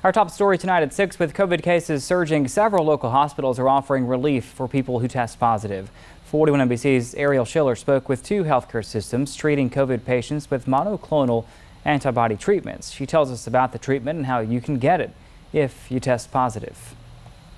Our top story tonight at 6, with COVID cases surging, several local hospitals are offering relief for people who test positive. 41 NBC's Ariel Schiller spoke with two healthcare systems treating COVID patients with monoclonal antibody treatments. She tells us about the treatment and how you can get it if you test positive.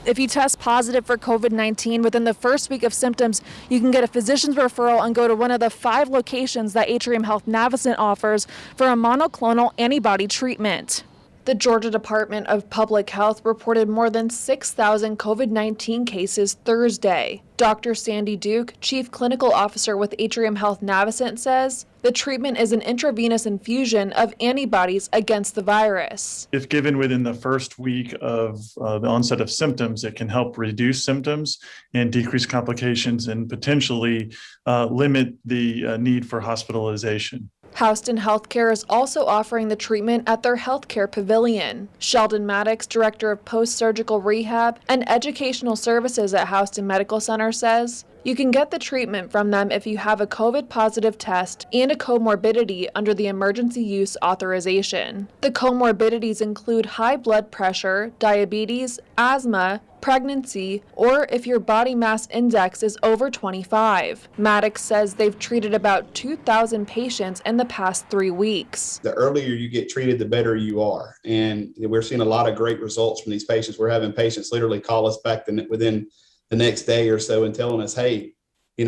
If you test positive for COVID-19 within the first week of symptoms, you can get a physician's referral and go to one of the 5 locations that Atrium-Health-Navicent offers for a monoclonal antibody treatment. The Georgia Department of Public Health reported more than 6,000 COVID-19 cases Thursday. Dr. Sandy Duke, Chief Clinical Officer with Atrium-Health-Navicent, says the treatment is an intravenous infusion of antibodies against the virus. If given within the first week of the onset of symptoms, it can help reduce symptoms and decrease complications and potentially limit the need for hospitalization. Houston Healthcare is also offering the treatment at their healthcare pavilion. Sheldon Maddox, Director of Post-Surgical Rehab and Educational Services at Houston Medical Center, says you can get the treatment from them if you have a COVID positive test and a comorbidity under the emergency use authorization. The comorbidities include high blood pressure, diabetes, asthma, pregnancy, or if your body mass index is over 25. Maddox says they've treated about 2,000 patients in the past 3 weeks. The earlier you get treated, the better you are. And we're seeing a lot of great results from these patients. We're having patients literally call us back within the next day or so and telling us, hey, I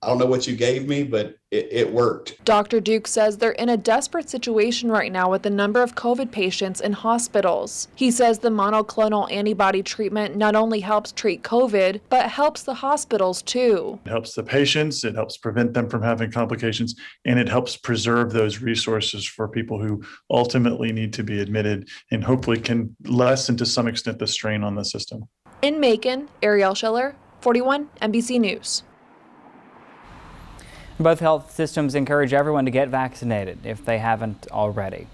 don't know what you gave me, but it worked. Dr. Duke says they're in a desperate situation right now with the number of COVID patients in hospitals. He says the monoclonal antibody treatment not only helps treat COVID, but helps the hospitals too. It helps the patients, it helps prevent them from having complications, and it helps preserve those resources for people who ultimately need to be admitted and hopefully can lessen to some extent the strain on the system. In Macon, Ariel Schiller, 41 NBC News. Both health systems encourage everyone to get vaccinated if they haven't already.